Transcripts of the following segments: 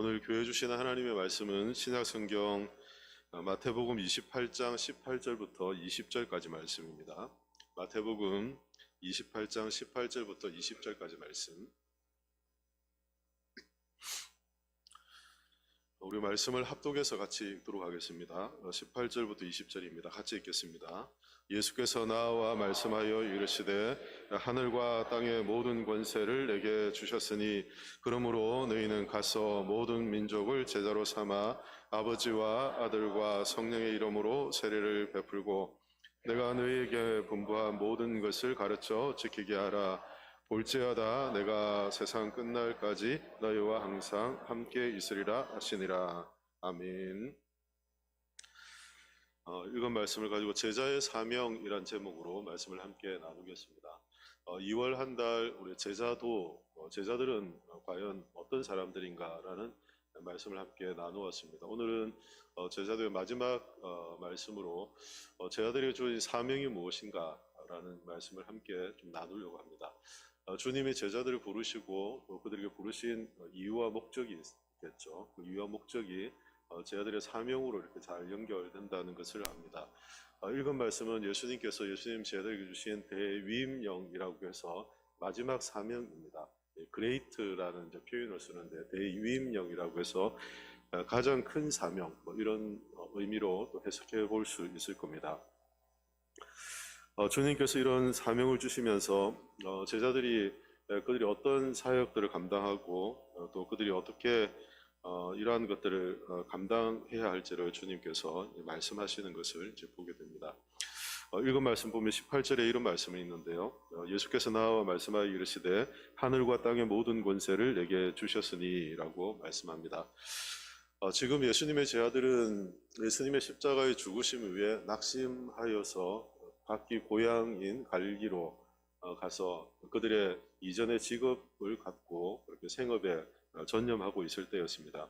오늘 교회 주시는 하나님의 말씀은 신약성경 마태복음 28장 18절부터 20절까지 말씀입니다. 마태복음 28장 18절부터 20절까지 말씀. 우리 말씀을 합독해서 같이 읽도록 하겠습니다. 18절부터 20절입니다. 같이 읽겠습니다. 예수께서 나와 말씀하여 이르시되 하늘과 땅의 모든 권세를 내게 주셨으니 그러므로 너희는 가서 모든 민족을 제자로 삼아 아버지와 아들과 성령의 이름으로 세례를 베풀고 내가 너희에게 분부한 모든 것을 가르쳐 지키게 하라. 볼지어다 내가 세상 끝날까지 너희와 항상 함께 있으리라 하시니라. 아멘. 읽은 말씀을 가지고 제자의 사명이란 제목으로 말씀을 함께 나누겠습니다. 2월 한 달 우리 제자들은 과연 어떤 사람들인가라는 말씀을 함께 나누었습니다. 오늘은 제자들의 마지막 말씀으로 제자들이 주어진 사명이 무엇인가라는 말씀을 함께 좀 나누려고 합니다. 주님이 제자들을 부르시고 또 그들에게 부르신 이유와 목적이 있겠죠. 그 이유와 목적이 제자들의 사명으로 이렇게 잘 연결된다는 것을 압니다. 읽은 말씀은 예수님 제자들에게 주신 대위임령이라고 해서 마지막 사명입니다. 그레이트라는 표현을 쓰는데 대위임령이라고 해서 가장 큰 사명 이런 의미로 또 해석해 볼 수 있을 겁니다. 주님께서 이런 사명을 주시면서 제자들이 그들이 어떤 사역들을 감당하고 또 그들이 어떻게 이러한 것들을 감당해야 할지를 주님께서 말씀하시는 것을 이제 보게 됩니다. 읽은 말씀 보면 18절에 이런 말씀이 있는데요. 예수께서 나와 말씀하여 이르시되 하늘과 땅의 모든 권세를 내게 주셨으니 라고 말씀합니다. 지금 예수님의 제자들은 예수님의 십자가의 죽으심 위에 낙심하여서 각기 고향인 갈릴리로 가서 그들의 이전의 직업을 갖고 그렇게 생업에 전념하고 있을 때였습니다.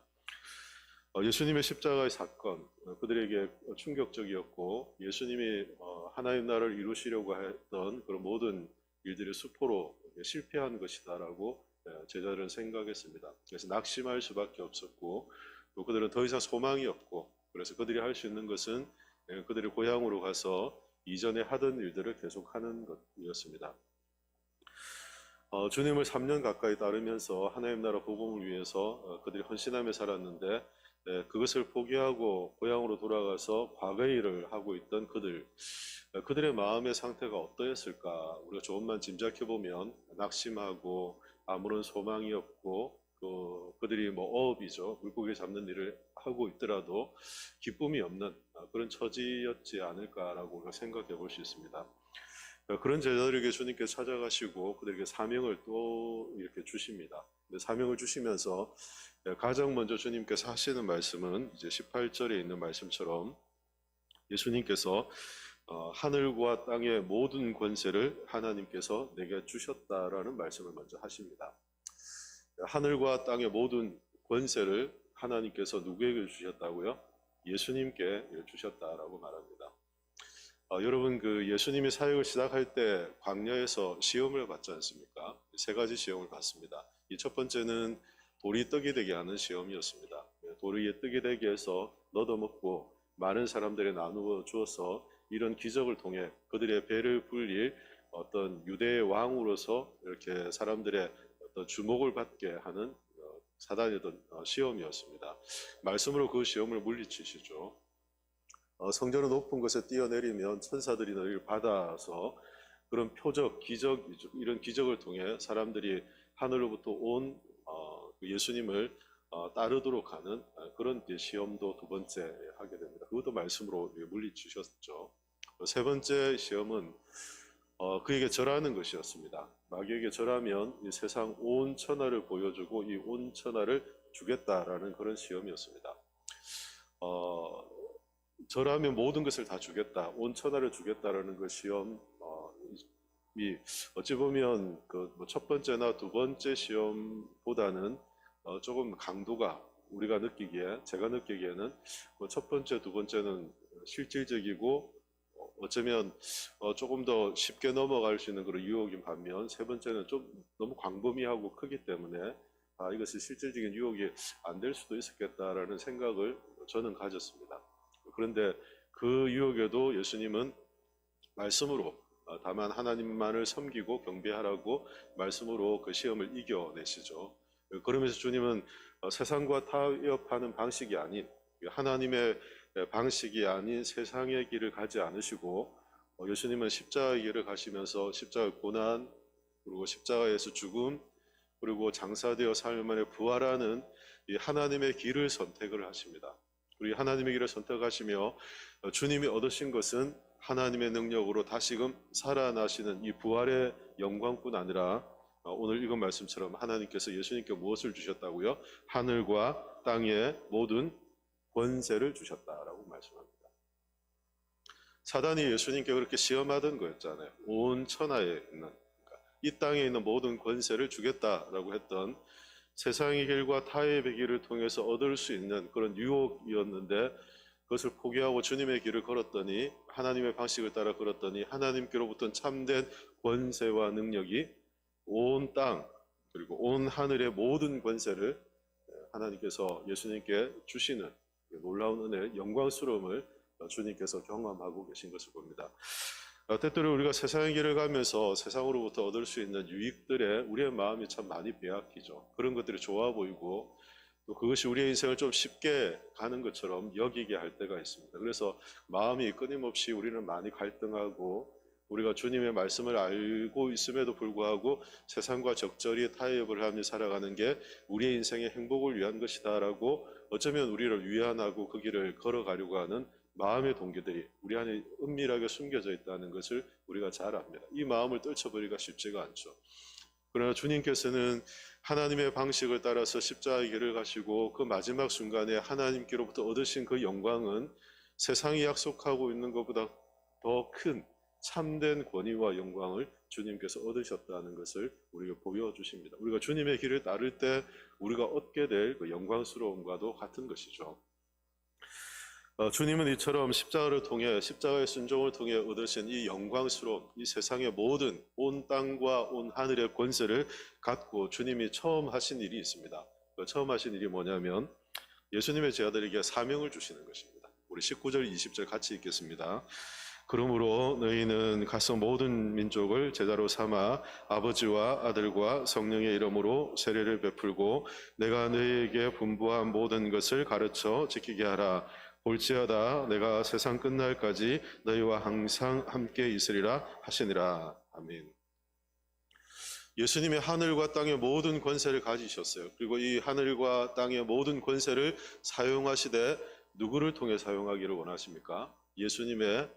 예수님의 십자가의 사건 그들에게 충격적이었고 예수님이 하나님 나라를 이루시려고 했던 그런 모든 일들이 수포로 실패한 것이다라고 제자들은 생각했습니다. 그래서 낙심할 수밖에 없었고 또 그들은 더 이상 소망이 없고 그래서 그들이 할 수 있는 것은 그들의 고향으로 가서 이전에 하던 일들을 계속하는 것이었습니다. 주님을 3년 가까이 따르면서 하나님 나라 복음을 위해서 그들이 헌신하며 살았는데 그것을 포기하고 고향으로 돌아가서 과거의 일을 하고 있던 그들의 마음의 상태가 어떠했을까? 우리가 조금만 짐작해 보면 낙심하고 아무런 소망이 없고 그들이 어업이죠. 물고기 잡는 일을 하고 있더라도 기쁨이 없는 그런 처지였지 않을까라고 우리가 생각해 볼 수 있습니다. 그런 제자들에게 주님께서 찾아가시고 그들에게 사명을 또 이렇게 주십니다. 사명을 주시면서 가장 먼저 주님께서 하시는 말씀은 이제 18절에 있는 말씀처럼 예수님께서 하늘과 땅의 모든 권세를 하나님께서 내게 주셨다라는 말씀을 먼저 하십니다. 하늘과 땅의 모든 권세를 하나님께서 누구에게 주셨다고요? 예수님께 주셨다라고 말합니다. 여러분 예수님이 사역을 시작할 때 광야에서 시험을 받지 않습니까? 세 가지 시험을 받습니다. 이 첫 번째는 돌이 떡이 되게 하는 시험이었습니다. 돌이 떡이 되게 해서 얻어먹고 많은 사람들에 나누어 주어서 이런 기적을 통해 그들의 배를 불릴 어떤 유대의 왕으로서 이렇게 사람들의 어떤 주목을 받게 하는 사단의 어떤 시험이었습니다. 말씀으로 그 시험을 물리치시죠. 성전의 높은 곳에 뛰어내리면 천사들이 너희를 받아서 그런 표적, 기적, 이런 기적을 통해 사람들이 하늘로부터 온 예수님을 따르도록 하는 그런 시험도 두 번째 하게 됩니다. 그것도 말씀으로 물리치셨죠. 세 번째 시험은 그에게 절하는 것이었습니다. 마귀에게 절하면 이 세상 온 천하를 보여주고 이 온 천하를 주겠다라는 그런 시험이었습니다. 절하면 모든 것을 다 주겠다, 온 천하를 주겠다라는 그 시험이 어찌 보면 첫 번째나 두 번째 시험보다는 조금 강도가 제가 느끼기에는 첫 번째, 두 번째는 실질적이고 어쩌면 조금 더 쉽게 넘어갈 수 있는 그런 유혹인 반면 세 번째는 좀 너무 광범위하고 크기 때문에 이것이 실질적인 유혹이 안 될 수도 있었겠다라는 생각을 저는 가졌습니다. 그런데 그 유혹에도 예수님은 말씀으로 다만 하나님만을 섬기고 경배하라고 말씀으로 그 시험을 이겨내시죠. 그러면서 주님은 세상과 타협하는 방식이 아닌 하나님의 방식이 아닌 세상의 길을 가지 않으시고 예수님은 십자가의 길을 가시면서 십자가의 고난 그리고 십자가에서 죽음 그리고 장사되어 삶 안에 부활하는 이 하나님의 길을 선택을 하십니다. 우리 하나님의 길을 선택하시며 주님이 얻으신 것은 하나님의 능력으로 다시금 살아나시는 이 부활의 영광뿐 아니라 오늘 읽은 말씀처럼 하나님께서 예수님께 무엇을 주셨다고요? 하늘과 땅의 모든 권세를 주셨다라고 말씀합니다. 사단이 예수님께 그렇게 시험하던 거였잖아요. 온 천하에 있는 이 땅에 있는 모든 권세를 주겠다라고 했던 세상의 길과 타협의 길을 통해서 얻을 수 있는 그런 유혹이었는데 그것을 포기하고 주님의 길을 걸었더니 하나님의 방식을 따라 걸었더니 하나님께로부터 참된 권세와 능력이 온 땅 그리고 온 하늘의 모든 권세를 하나님께서 예수님께 주시는 놀라운 은혜, 영광스러움을 주님께서 경험하고 계신 것을 봅니다. 때때로 우리가 세상의 길을 가면서 세상으로부터 얻을 수 있는 유익들에 우리의 마음이 참 많이 빼앗기죠. 그런 것들이 좋아 보이고 또 그것이 우리의 인생을 좀 쉽게 가는 것처럼 여기게 할 때가 있습니다. 그래서 마음이 끊임없이 우리는 많이 갈등하고 우리가 주님의 말씀을 알고 있음에도 불구하고 세상과 적절히 타협을 하며 살아가는 게 우리의 인생의 행복을 위한 것이다라고 어쩌면 우리를 위안하고 그 길을 걸어가려고 하는 마음의 동기들이 우리 안에 은밀하게 숨겨져 있다는 것을 우리가 잘 압니다. 이 마음을 떨쳐버리기가 쉽지가 않죠. 그러나 주님께서는 하나님의 방식을 따라서 십자가의 길을 가시고 그 마지막 순간에 하나님께로부터 얻으신 그 영광은 세상이 약속하고 있는 것보다 더 큰 참된 권위와 영광을 주님께서 얻으셨다는 것을 우리가 보여주십니다. 우리가 주님의 길을 따를 때 우리가 얻게 될 그 영광스러움과도 같은 것이죠. 주님은 이처럼 십자가를 통해 십자가의 순종을 통해 얻으신 이 영광스러움, 이 세상의 모든 온 땅과 온 하늘의 권세를 갖고 주님이 처음 하신 일이 있습니다. 그 처음 하신 일이 뭐냐면 예수님의 제자들에게 사명을 주시는 것입니다. 우리 19절, 20절 같이 읽겠습니다. 그러므로 너희는 가서 모든 민족을 제자로 삼아 아버지와 아들과 성령의 이름으로 세례를 베풀고 내가 너희에게 분부한 모든 것을 가르쳐 지키게 하라. 볼지어다 내가 세상 끝날까지 너희와 항상 함께 있으리라 하시니라. 아멘. 예수님이 하늘과 땅의 모든 권세를 가지셨어요. 그리고 이 하늘과 땅의 모든 권세를 사용하시되 누구를 통해 사용하기를 원하십니까? 예수님의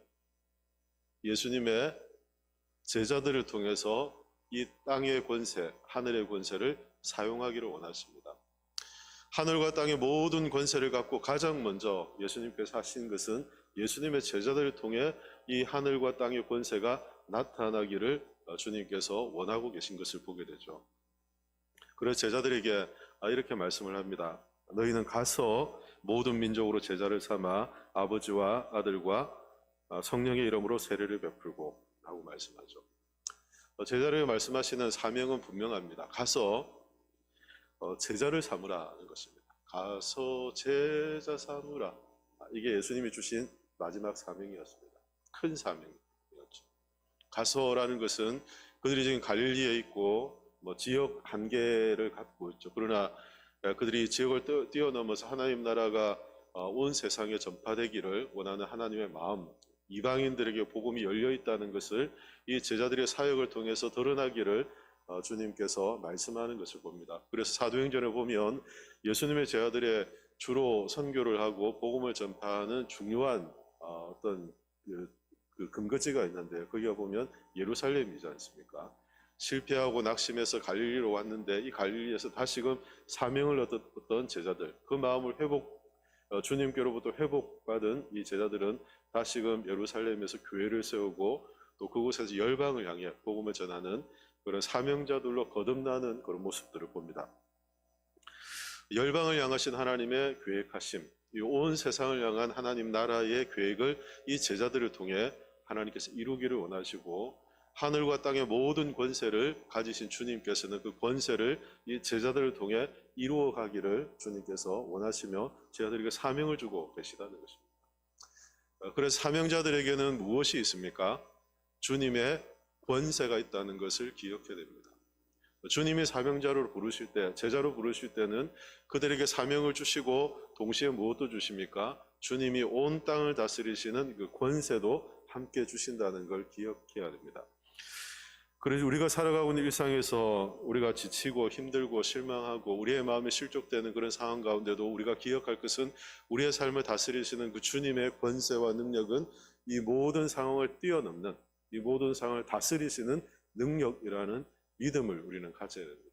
제자들을 통해서 이 땅의 권세, 하늘의 권세를 사용하기를 원하십니다. 하늘과 땅의 모든 권세를 갖고 가장 먼저 예수님께서 하신 것은 예수님의 제자들을 통해 이 하늘과 땅의 권세가 나타나기를 주님께서 원하고 계신 것을 보게 되죠. 그래서 제자들에게 이렇게 말씀을 합니다. 너희는 가서 모든 민족으로 제자를 삼아 아버지와 아들과 성령의 이름으로 세례를 베풀고 라고 말씀하죠. 제자를 말씀하시는 사명은 분명합니다. 가서 제자를 삼으라는 것입니다. 가서 제자 삼으라. 이게 예수님이 주신 마지막 사명이었습니다. 큰 사명이었죠. 가서라는 것은 그들이 지금 갈릴리에 있고 지역 한계를 갖고 있죠. 그러나 그들이 지역을 뛰어넘어서 하나님 나라가 온 세상에 전파되기를 원하는 하나님의 마음, 이방인들에게 복음이 열려 있다는 것을 이 제자들의 사역을 통해서 드러나기를 주님께서 말씀하는 것을 봅니다. 그래서 사도행전에 보면 예수님의 제자들의 주로 선교를 하고 복음을 전파하는 중요한 어떤 그 근거지가 있는데 거기가 보면 예루살렘이지 않습니까? 실패하고 낙심해서 갈릴리로 왔는데 이 갈릴리에서 다시금 사명을 얻었던 제자들, 그 마음을 주님께로부터 회복받은 이 제자들은 다시금 예루살렘에서 교회를 세우고 또 그곳에서 열방을 향해 복음을 전하는 그런 사명자들로 거듭나는 그런 모습들을 봅니다. 열방을 향하신 하나님의 계획하심, 이 온 세상을 향한 하나님 나라의 계획을 이 제자들을 통해 하나님께서 이루기를 원하시고 하늘과 땅의 모든 권세를 가지신 주님께서는 그 권세를 이 제자들을 통해 이루어 가기를 주님께서 원하시며 제자들에게 사명을 주고 계시다는 것입니다. 그래서 사명자들에게는 무엇이 있습니까? 주님의 권세가 있다는 것을 기억해야 됩니다. 주님이 사명자로 부르실 때, 제자로 부르실 때는 그들에게 사명을 주시고 동시에 무엇도 주십니까? 주님이 온 땅을 다스리시는 그 권세도 함께 주신다는 걸 기억해야 됩니다. 그래서 우리가 살아가고 있는 일상에서 우리가 지치고 힘들고 실망하고 우리의 마음이 실족되는 그런 상황 가운데도 우리가 기억할 것은 우리의 삶을 다스리시는 그 주님의 권세와 능력은 이 모든 상황을 뛰어넘는, 이 모든 상황을 다스리시는 능력이라는 믿음을 우리는 가져야 됩니다.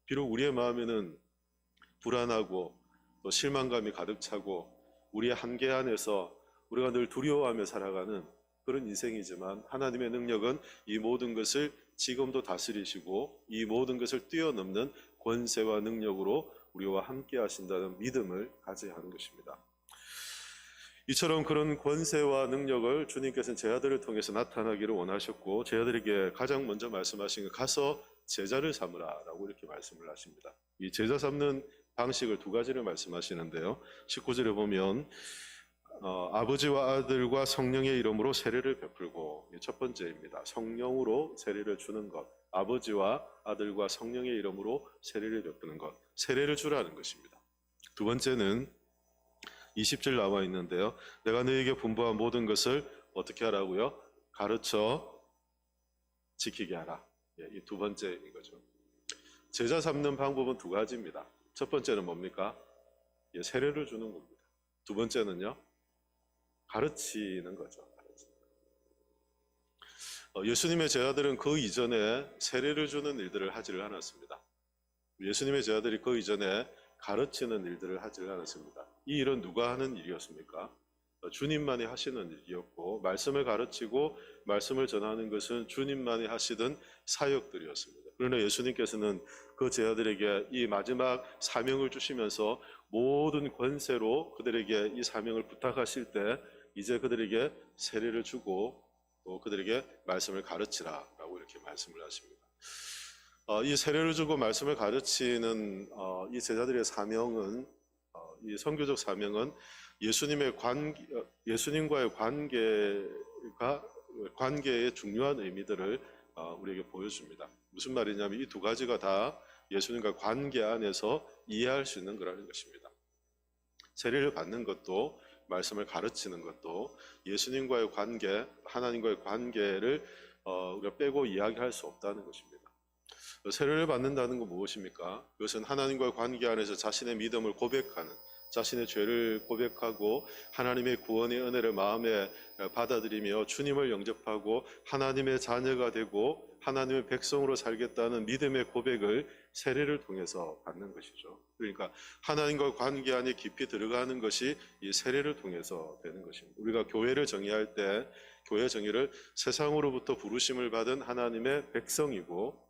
비록 우리의 마음에는 불안하고 또 실망감이 가득 차고 우리의 한계 안에서 우리가 늘 두려워하며 살아가는 그런 인생이지만 하나님의 능력은 이 모든 것을 지금도 다스리시고 이 모든 것을 뛰어넘는 권세와 능력으로 우리와 함께 하신다는 믿음을 가져야 하는 것입니다. 이처럼 그런 권세와 능력을 주님께서는 제자들을 통해서 나타나기를 원하셨고 제자들에게 가장 먼저 말씀하신 것, 가서 제자를 삼으라 라고 이렇게 말씀을 하십니다. 이 제자 삼는 방식을 두 가지를 말씀하시는데요. 19절에 보면 아버지와 아들과 성령의 이름으로 세례를 베풀고, 첫 번째입니다. 성령으로 세례를 주는 것, 아버지와 아들과 성령의 이름으로 세례를 베푸는 것, 세례를 주라는 것입니다. 두 번째는 20절 나와 있는데요. 내가 너에게 분부한 모든 것을 어떻게 하라고요? 가르쳐 지키게 하라. 이 두 번째인 거죠. 제자 삼는 방법은 두 가지입니다. 첫 번째는 뭡니까? 세례를 주는 겁니다. 두 번째는요, 가르치는 거죠. 예수님의 제자들은 그 이전에 세례를 주는 일들을 하지를 않았습니다. 예수님의 제자들이 그 이전에 가르치는 일들을 하지를 않았습니다. 이 일은 누가 하는 일이었습니까? 주님만이 하시는 일이었고, 말씀을 가르치고 말씀을 전하는 것은 주님만이 하시던 사역들이었습니다. 그러나 예수님께서는 그 제자들에게 이 마지막 사명을 주시면서 모든 권세로 그들에게 이 사명을 부탁하실 때 이제 그들에게 세례를 주고 또 그들에게 말씀을 가르치라라고 이렇게 말씀을 하십니다. 이 세례를 주고 말씀을 가르치는 이 제자들의 사명은, 이 선교적 사명은 예수님과의 관계의 중요한 의미들을 우리에게 보여줍니다. 무슨 말이냐면 이 두 가지가 다 예수님과 관계 안에서 이해할 수 있는 거라는 것입니다. 세례를 받는 것도 말씀을 가르치는 것도 예수님과의 관계, 하나님과의 관계를 우리가 빼고 이야기할 수 없다는 것입니다. 세례를 받는다는 건 무엇입니까? 그것은 하나님과의 관계 안에서 자신의 믿음을 고백하는, 자신의 죄를 고백하고 하나님의 구원의 은혜를 마음에 받아들이며 주님을 영접하고 하나님의 자녀가 되고 하나님의 백성으로 살겠다는 믿음의 고백을 세례를 통해서 받는 것이죠. 그러니까 하나님과 관계 안에 깊이 들어가는 것이 이 세례를 통해서 되는 것입니다. 우리가 교회를 정의할 때 교회 정의를 세상으로부터 부르심을 받은 하나님의 백성이고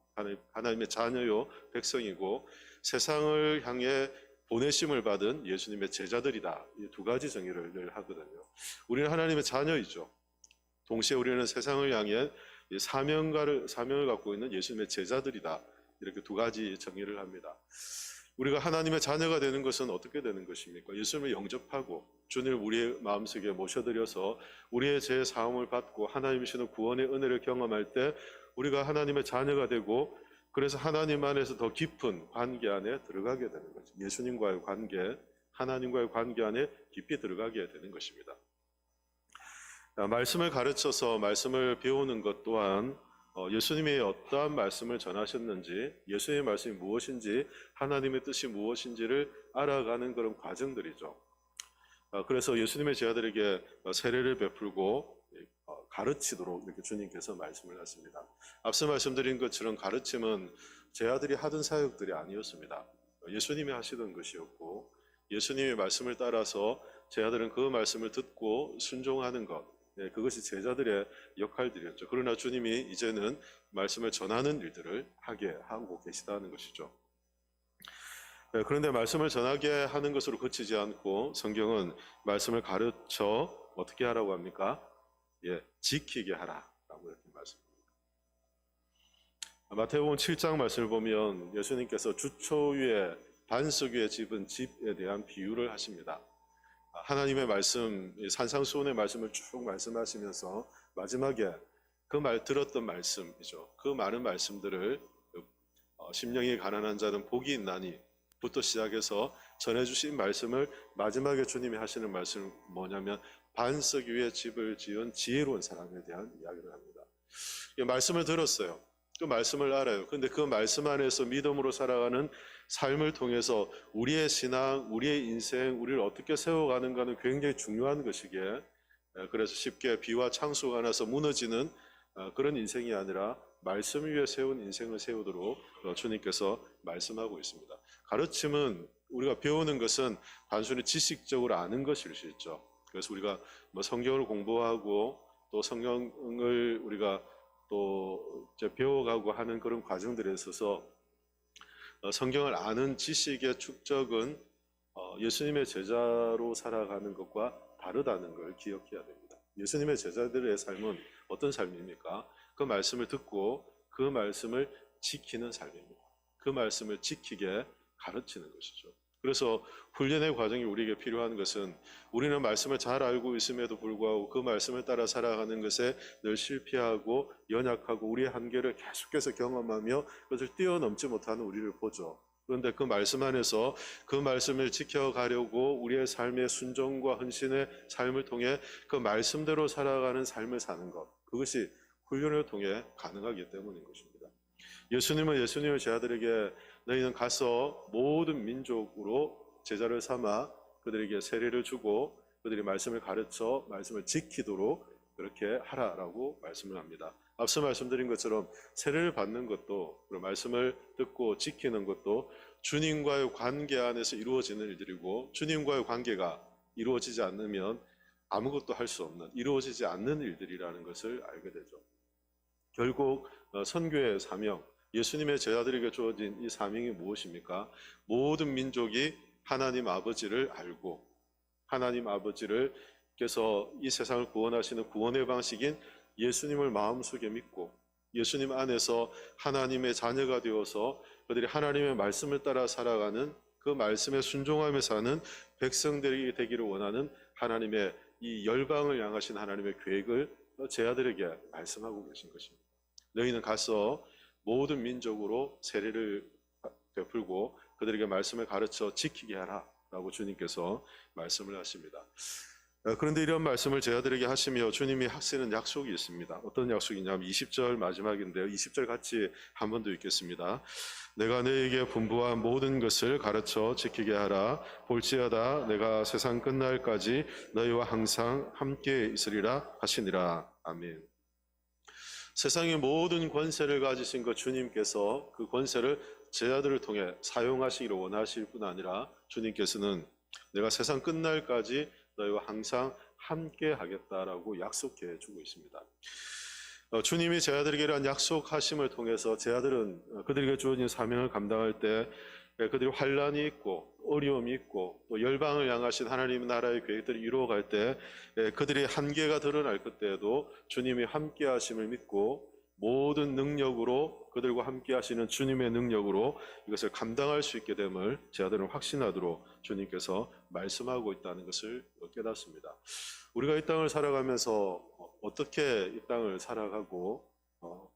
하나님의 자녀요 백성이고 세상을 향해 보내심을 받은 예수님의 제자들이다. 이 두 가지 정의를 늘 하거든요. 우리는 하나님의 자녀이죠. 동시에 우리는 세상을 향해 사명을 갖고 있는 예수님의 제자들이다. 이렇게 두 가지 정의를 합니다. 우리가 하나님의 자녀가 되는 것은 어떻게 되는 것입니까? 예수님을 영접하고 주님을 우리의 마음속에 모셔드려서 우리의 죄 사함을 받고 하나님이 주시는 구원의 은혜를 경험할 때 우리가 하나님의 자녀가 되고 그래서 하나님 안에서 더 깊은 관계 안에 들어가게 되는 거죠. 예수님과의 관계, 하나님과의 관계 안에 깊이 들어가게 되는 것입니다. 말씀을 가르쳐서 말씀을 배우는 것 또한 예수님이 어떠한 말씀을 전하셨는지, 예수님의 말씀이 무엇인지, 하나님의 뜻이 무엇인지를 알아가는 그런 과정들이죠. 그래서 예수님의 제자들에게 세례를 베풀고 가르치도록 이렇게 주님께서 말씀을 하십니다. 앞서 말씀드린 것처럼 가르침은 제자들이 하던 사역들이 아니었습니다. 예수님이 하시던 것이었고 예수님의 말씀을 따라서 제자들은 그 말씀을 듣고 순종하는 것, 그것이 제자들의 역할들이었죠. 그러나 주님이 이제는 말씀을 전하는 일들을 하게 하고 계시다는 것이죠. 그런데 말씀을 전하게 하는 것으로 그치지 않고 성경은 말씀을 가르쳐 어떻게 하라고 합니까? 지키게 하라라고 이렇게 말씀합니다. 마태복음 7장 말씀을 보면 예수님께서 주초 위에 반석 위에 집은 집에 대한 비유를 하십니다. 하나님의 말씀, 산상수훈의 말씀을 쭉 말씀하시면서 마지막에 들었던 말씀이죠. 그 많은 말씀들을 심령이 가난한 자는 복이 있나니 부터 시작해서 전해주신 말씀을 마지막에 주님이 하시는 말씀은 뭐냐면 반석 위에 집을 지은 지혜로운 사람에 대한 이야기를 합니다. 이 말씀을 들었어요. 그 말씀을 알아요. 그런데 그 말씀 안에서 믿음으로 살아가는 삶을 통해서 우리의 신앙, 우리의 인생, 우리를 어떻게 세워가는가는 굉장히 중요한 것이기에 그래서 쉽게 비와 창수가 나서 무너지는 그런 인생이 아니라 말씀 위에 세운 인생을 세우도록 주님께서 말씀하고 있습니다. 가르침은 우리가 배우는 것은 단순히 지식적으로 아는 것일 수 있죠. 그래서 우리가 뭐 성경을 공부하고 또 성경을 우리가 또 배워가고 하는 그런 과정들에 있어서 성경을 아는 지식의 축적은 예수님의 제자로 살아가는 것과 다르다는 걸 기억해야 됩니다. 예수님의 제자들의 삶은 어떤 삶입니까? 그 말씀을 듣고 그 말씀을 지키는 삶입니다. 그 말씀을 지키게 가르치는 것이죠. 그래서 훈련의 과정이 우리에게 필요한 것은 우리는 말씀을 잘 알고 있음에도 불구하고 그 말씀을 따라 살아가는 것에 늘 실패하고 연약하고 우리의 한계를 계속해서 경험하며 그것을 뛰어넘지 못하는 우리를 보죠. 그런데 그 말씀 안에서 그 말씀을 지켜가려고 우리의 삶의 순종과 헌신의 삶을 통해 그 말씀대로 살아가는 삶을 사는 것, 그것이 훈련을 통해 가능하기 때문인 것입니다. 예수님은 예수님의 제자들에게 너희는 가서 모든 민족으로 제자를 삼아 그들에게 세례를 주고 그들이 말씀을 가르쳐 말씀을 지키도록 그렇게 하라라고 말씀을 합니다. 앞서 말씀드린 것처럼 세례를 받는 것도 그리고 말씀을 듣고 지키는 것도 주님과의 관계 안에서 이루어지는 일들이고 주님과의 관계가 이루어지지 않으면 아무것도 할 수 없는 이루어지지 않는 일들이라는 것을 알게 되죠. 결국 선교의 사명, 예수님의 제자들에게 주어진 이 사명이 무엇입니까? 모든 민족이 하나님 아버지를 알고 하나님 아버지를께서 이 세상을 구원하시는 구원의 방식인 예수님을 마음속에 믿고 예수님 안에서 하나님의 자녀가 되어서 그들이 하나님의 말씀을 따라 살아가는 그 말씀에 순종하며 사는 백성들이 되기를 원하는 하나님의 이 열방을 향하신 하나님의 계획을 제자들에게 말씀하고 계신 것입니다. 너희는 가서 모든 민족으로 세례를 베풀고 그들에게 말씀을 가르쳐 지키게 하라 라고 주님께서 말씀을 하십니다. 그런데 이런 말씀을 제자들에게 하시며 주님이 하시는 약속이 있습니다. 어떤 약속이냐면 20절 마지막인데요. 20절 같이 한 번 더 읽겠습니다. 내가 너에게 분부한 모든 것을 가르쳐 지키게 하라. 볼지어다 내가 세상 끝날까지 너희와 항상 함께 있으리라 하시니라. 아멘. 세상의 모든 권세를 가지신 그 주님께서 그 권세를 제자들을 통해 사용하시기를 원하실 뿐 아니라 주님께서는 내가 세상 끝날까지 너희와 항상 함께 하겠다라고 약속해 주고 있습니다. 주님이 제자들에게 이러한 약속하심을 통해서 제자들은 그들에게 주어진 사명을 감당할 때 그들이 환란이 있고 어려움이 있고 또 열방을 향하신 하나님 나라의 계획들을 이루어갈 때 그들의 한계가 드러날 그때에도 주님이 함께 하심을 믿고 모든 능력으로 그들과 함께 하시는 주님의 능력으로 이것을 감당할 수 있게 됨을 제자들은 확신하도록 주님께서 말씀하고 있다는 것을 깨닫습니다. 우리가 이 땅을 살아가면서 어떻게 이 땅을 살아가고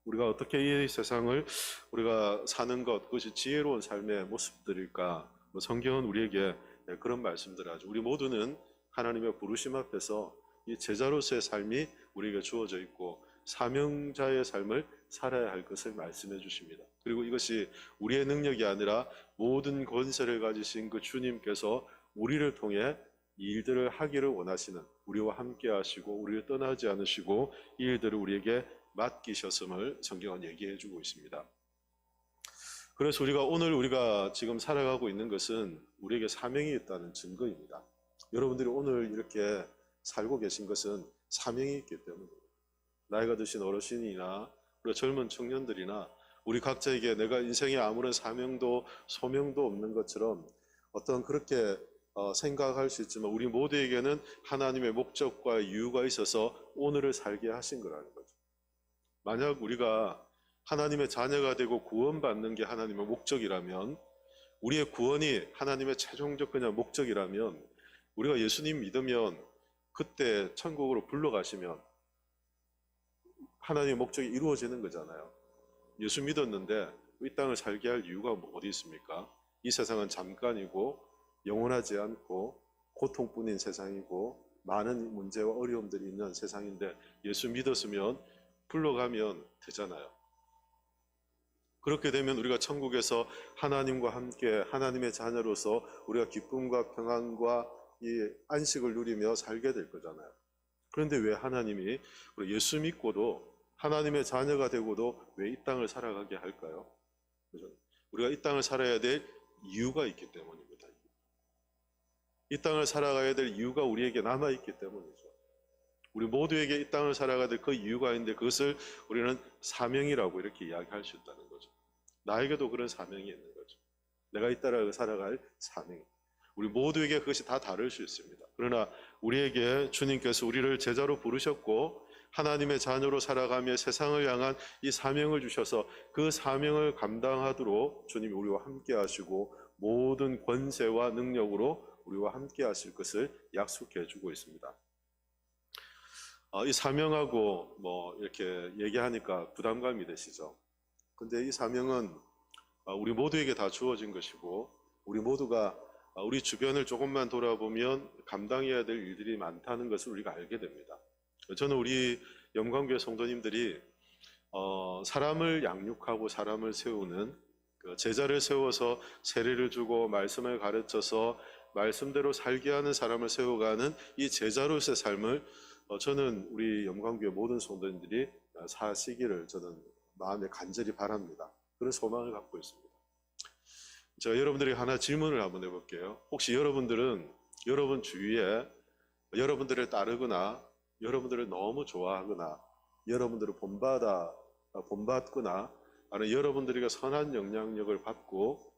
우리가 어떻게 이 세상을 우리가 사는 것, 그것이 지혜로운 삶의 모습들일까? 성경은 우리에게 그런 말씀들을 하죠. 우리 모두는 하나님의 부르심 앞에서 이 제자로서의 삶이 우리에게 주어져 있고 사명자의 삶을 살아야 할 것을 말씀해 주십니다. 그리고 이것이 우리의 능력이 아니라 모든 권세를 가지신 그 주님께서 우리를 통해 이 일들을 하기를 원하시는, 우리와 함께 하시고 우리를 떠나지 않으시고 이 일들을 우리에게 맡기셨음을 성경은 얘기해 주고 있습니다. 그래서 우리가 지금 살아가고 있는 것은 우리에게 사명이 있다는 증거입니다. 여러분들이 오늘 이렇게 살고 계신 것은 사명이 있기 때문입니다. 나이가 드신 어르신이나 그리고 젊은 청년들이나 우리 각자에게 내가 인생에 아무런 사명도 소명도 없는 것처럼 어떤 그렇게 생각할 수 있지만 우리 모두에게는 하나님의 목적과 이유가 있어서 오늘을 살게 하신 거라는 거죠. 만약 우리가 하나님의 자녀가 되고 구원받는 게 하나님의 목적이라면, 우리의 구원이 하나님의 최종적 그냥 목적이라면, 우리가 예수님 믿으면 그때 천국으로 불러가시면 하나님의 목적이 이루어지는 거잖아요. 예수 믿었는데 이 땅을 살게 할 이유가 어디 있습니까? 이 세상은 잠깐이고 영원하지 않고 고통뿐인 세상이고 많은 문제와 어려움들이 있는 세상인데, 예수 믿었으면 불러가면 되잖아요. 그렇게 되면 우리가 천국에서 하나님과 함께 하나님의 자녀로서 우리가 기쁨과 평안과 이 안식을 누리며 살게 될 거잖아요. 그런데 왜 하나님이 우리 예수 믿고도 하나님의 자녀가 되고도 왜 이 땅을 살아가게 할까요? 그죠? 우리가 이 땅을 살아야 될 이유가 있기 때문입니다. 이 땅을 살아가야 될 이유가 우리에게 남아있기 때문이죠. 우리 모두에게 이 땅을 살아가야 될 그 이유가 있는데, 그것을 우리는 사명이라고 이렇게 이야기할 수 있다는 거죠. 나에게도 그런 사명이 있는 거죠. 내가 이 땅을 살아갈 사명. 우리 모두에게 그것이 다 다를 수 있습니다. 그러나 우리에게 주님께서 우리를 제자로 부르셨고 하나님의 자녀로 살아가며 세상을 향한 이 사명을 주셔서 그 사명을 감당하도록 주님이 우리와 함께 하시고 모든 권세와 능력으로 우리와 함께 하실 것을 약속해 주고 있습니다. 이 사명하고 이렇게 얘기하니까 부담감이 되시죠? 근데 이 사명은 우리 모두에게 다 주어진 것이고, 우리 모두가 우리 주변을 조금만 돌아보면 감당해야 될 일들이 많다는 것을 우리가 알게 됩니다. 저는 우리 영광교회 성도님들이 사람을 양육하고 사람을 세우는, 제자를 세워서 세례를 주고 말씀을 가르쳐서 말씀대로 살게 하는 사람을 세워가는 이 제자로서의 삶을 저는 우리 영광교회 모든 성도님들이 사시기를 저는 마음에 간절히 바랍니다. 그런 소망을 갖고 있습니다. 제가 여러분들에게 하나 질문을 한번 해볼게요. 혹시 여러분들은 여러분 주위에 여러분들을 따르거나 여러분들을 너무 좋아하거나 여러분들을 본받거나 아니면 여러분들에게 선한 영향력을 받고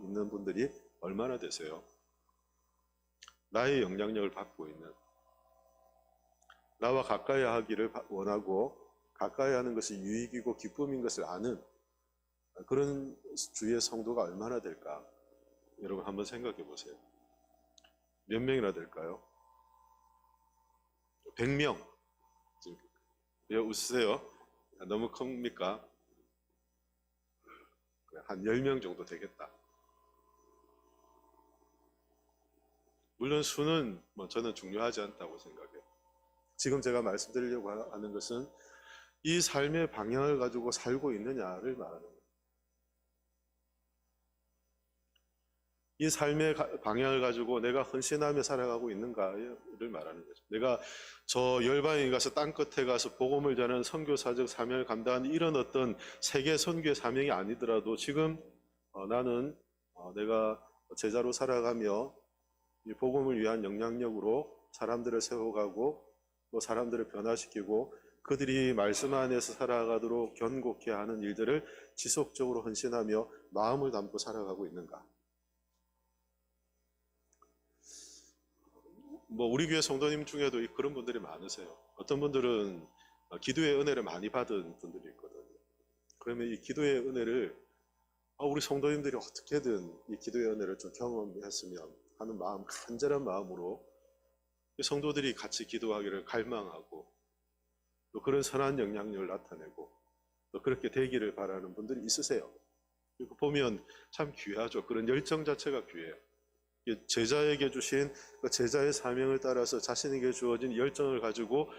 있는 분들이 얼마나 되세요? 나의 영향력을 받고 있는, 나와 가까이 하기를 원하고 가까이 하는 것이 유익이고 기쁨인 것을 아는 그런 주위의 성도가 얼마나 될까? 여러분 한번 생각해 보세요. 몇 명이나 될까요? 100명. 왜 웃으세요? 너무 큽니까? 한 10명 정도 되겠다. 물론 수는 저는 중요하지 않다고 생각해요. 지금 제가 말씀드리려고 하는 것은 이 삶의 방향을 가지고 살고 있느냐를 말하는 거예요. 이 삶의 방향을 가지고 내가 헌신하며 살아가고 있는가를 말하는 거죠. 내가 저 열방에 가서 땅끝에 가서 복음을 전하는 선교사적 사명을 감당하는 이런 어떤 세계 선교의 사명이 아니더라도 지금 나는 내가 제자로 살아가며 이 복음을 위한 영향력으로 사람들을 세워가고 또 사람들을 변화시키고 그들이 말씀 안에서 살아가도록 견고케 하는 일들을 지속적으로 헌신하며 마음을 담고 살아가고 있는가? 우리 교회 성도님 중에도 그런 분들이 많으세요. 어떤 분들은 기도의 은혜를 많이 받은 분들이 있거든요. 그러면 이 기도의 은혜를 우리 성도님들이 어떻게든 이 기도의 은혜를 좀 경험했으면 하는 마음, 간절한 마음으로 성도들이 같이 기도하기를 갈망하고 또 그런 선한 영향력을 나타내고 또 그렇게 되기를 바라는 분들이 있으세요. 그리고 보면 참 귀하죠. 그런 열정 자체가 귀해요. 제자에게 주신 제자의 사명을 따라서 자신에게 주어진 열정을 가지고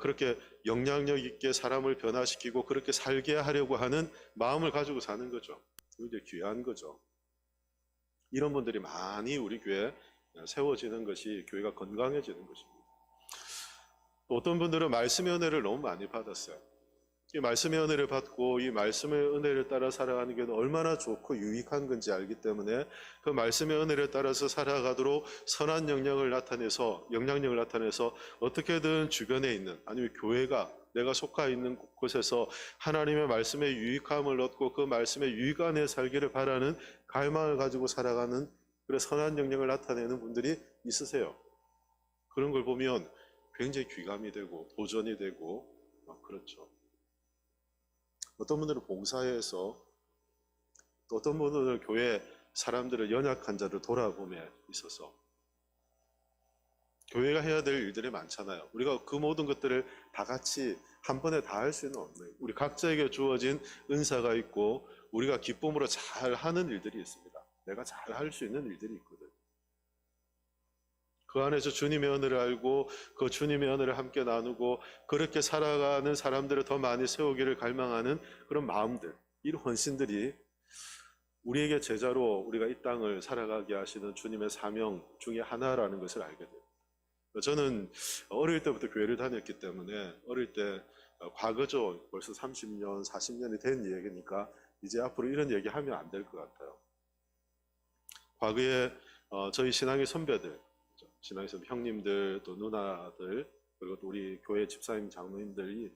그렇게 영향력 있게 사람을 변화시키고 그렇게 살게 하려고 하는 마음을 가지고 사는 거죠. 굉장히 귀한 거죠. 이런 분들이 많이 우리 교회에 세워지는 것이 교회가 건강해지는 것입니다. 또 어떤 분들은 말씀의 은혜를 너무 많이 받았어요. 이 말씀의 은혜를 받고 이 말씀의 은혜를 따라 살아가는 게 얼마나 좋고 유익한 건지 알기 때문에 그 말씀의 은혜를 따라서 살아가도록 선한 영향력을 나타내서 어떻게든 주변에 있는 아니면 교회가 내가 속하 있는 곳에서 하나님의 말씀의 유익함을 얻고 그 말씀의 유익 안에 살기를 바라는 갈망을 가지고 살아가는 그런 선한 영향을 나타내는 분들이 있으세요. 그런 걸 보면 굉장히 귀감이 되고 도전이 되고 그렇죠. 어떤 분들은 봉사해서, 또 어떤 분들은 교회 사람들을, 연약한 자를 돌아봄에 있어서 교회가 해야 될 일들이 많잖아요. 우리가 그 모든 것들을 다 같이 한 번에 다 할 수는 없네요. 우리 각자에게 주어진 은사가 있고 우리가 기쁨으로 잘 하는 일들이 있습니다. 내가 잘 할 수 있는 일들이 있거든. 그 안에서 주님의 은혜를 알고 그 주님의 은혜를 함께 나누고 그렇게 살아가는 사람들을 더 많이 세우기를 갈망하는 그런 마음들, 이런 헌신들이 우리에게 제자로 우리가 이 땅을 살아가게 하시는 주님의 사명 중에 하나라는 것을 알게 돼요. 저는 어릴 때부터 교회를 다녔기 때문에, 어릴 때 과거죠. 벌써 30년, 40년이 된 얘기니까 이제 앞으로 이런 얘기하면 안 될 것 같아요. 과거에 저희 신앙의 선배들, 신앙의 선배 형님들, 또 누나들, 그리고 또 우리 교회 집사님, 장로님들이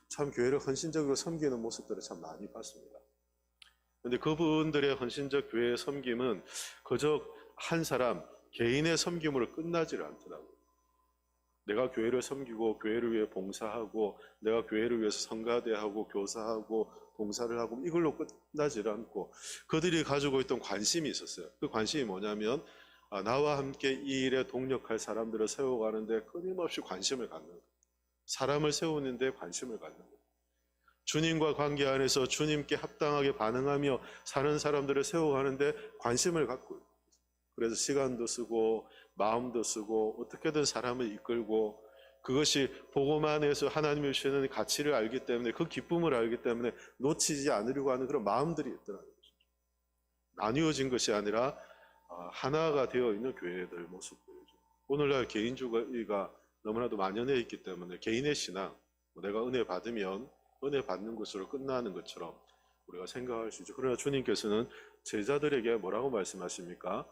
참 교회를 헌신적으로 섬기는 모습들을 참 많이 봤습니다. 근데 그분들의 헌신적 교회의 섬김은 그저 한 사람 개인의 섬김으로 끝나지를 않더라고요. 내가 교회를 섬기고 교회를 위해 봉사하고 내가 교회를 위해서 성가대하고 교사하고 봉사를 하고 이걸로 끝나지를 않고 그들이 가지고 있던 관심이 있었어요. 그 관심이 뭐냐면 나와 함께 이 일에 동력할 사람들을 세워가는데 끊임없이 관심을 갖는 거예요. 사람을 세우는데 관심을 갖는 거예요. 주님과 관계 안에서 주님께 합당하게 반응하며 사는 사람들을 세워가는데 관심을 갖고 있어요. 그래서 시간도 쓰고 마음도 쓰고 어떻게든 사람을 이끌고, 그것이 복음 안에서 하나님이 주시는 가치를 알기 때문에, 그 기쁨을 알기 때문에 놓치지 않으려고 하는 그런 마음들이 있더라고요. 나뉘어진 것이 아니라 하나가 되어 있는 교회들 모습들이죠. 오늘날 개인주의가 너무나도 만연해 있기 때문에 개인의 신앙, 내가 은혜 받으면 은혜 받는 것으로 끝나는 것처럼 우리가 생각할 수 있죠. 그러나 주님께서는 제자들에게 뭐라고 말씀하십니까?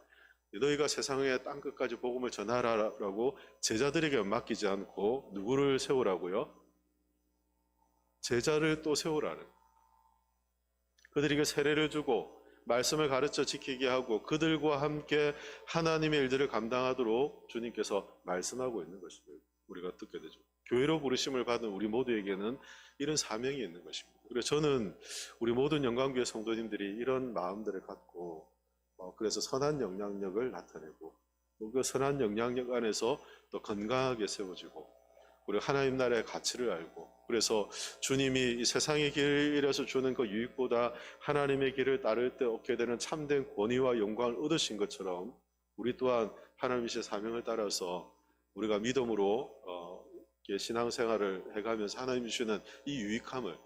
너희가 세상의 땅끝까지 복음을 전하라라고 제자들에게 맡기지 않고 누구를 세우라고요? 제자를 또 세우라는. 그들에게 세례를 주고 말씀을 가르쳐 지키게 하고 그들과 함께 하나님의 일들을 감당하도록 주님께서 말씀하고 있는 것을 우리가 듣게 되죠. 교회로 부르심을 받은 우리 모두에게는 이런 사명이 있는 것입니다. 그래서 저는 우리 모든 영광교회 성도님들이 이런 마음들을 갖고 그래서 선한 영향력을 나타내고 그 선한 영향력 안에서 또 건강하게 세워지고 그리고 하나님 나라의 가치를 알고, 그래서 주님이 이 세상의 길에서 주는 그 유익보다 하나님의 길을 따를 때 얻게 되는 참된 권위와 영광을 얻으신 것처럼 우리 또한 하나님의 사명을 따라서 우리가 믿음으로 신앙생활을 해가면서 하나님이 주시는 이 유익함을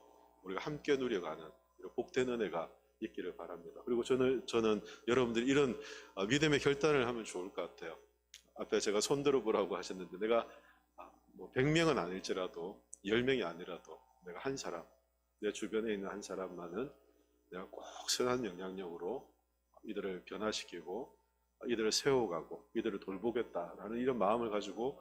우리가 함께 누려가는 복된 은혜가 있기를 바랍니다. 그리고 저는 여러분들이 이런 믿음의 결단을 하면 좋을 것 같아요. 앞에 제가 손 들어보라고 하셨는데, 내가 100명은 아닐지라도 10명이 아니라도 내가 한 사람, 내 주변에 있는 한 사람만은 내가 꼭 선한 영향력으로 이들을 변화시키고 이들을 세워가고 이들을 돌보겠다라는 이런 마음을 가지고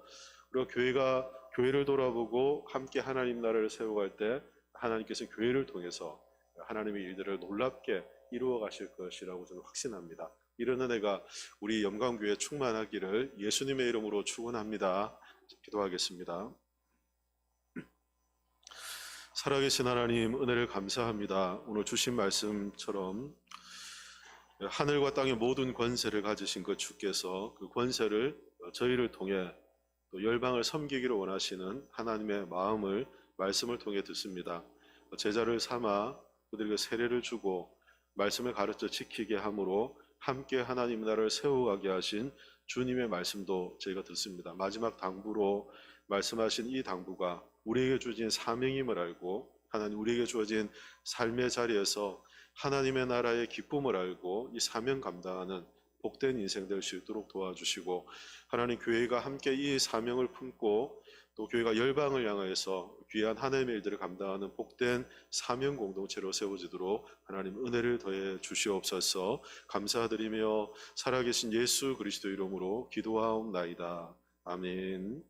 우리가 교회를 돌아보고 함께 하나님 나라를 세워갈 때 하나님께서 교회를 통해서 하나님의 일들을 놀랍게 이루어 가실 것이라고 저는 확신합니다. 이런 은혜가 우리 영광교회에 충만하기를 예수님의 이름으로 축원합니다. 기도하겠습니다. 살아계신 하나님, 은혜를 감사합니다. 오늘 주신 말씀처럼 하늘과 땅의 모든 권세를 가지신 그 주께서 그 권세를 저희를 통해 또 열방을 섬기기를 원하시는 하나님의 마음을 말씀을 통해 듣습니다. 제자를 삼아 그들에게 세례를 주고 말씀을 가르쳐 지키게 함으로 함께 하나님 나라를 세워가게 하신 주님의 말씀도 저희가 듣습니다. 마지막 당부로 말씀하신 이 당부가 우리에게 주어진 사명임을 알고 하나님 우리에게 주어진 삶의 자리에서 하나님의 나라의 기쁨을 알고 이 사명 감당하는 복된 인생 될 수 있도록 도와주시고, 하나님 교회가 함께 이 사명을 품고 또 교회가 열방을 향하여서 귀한 하나님의 일들을 감당하는 복된 사명 공동체로 세워지도록 하나님 은혜를 더해 주시옵소서. 감사드리며 살아계신 예수 그리스도 이름으로 기도하옵나이다. 아멘.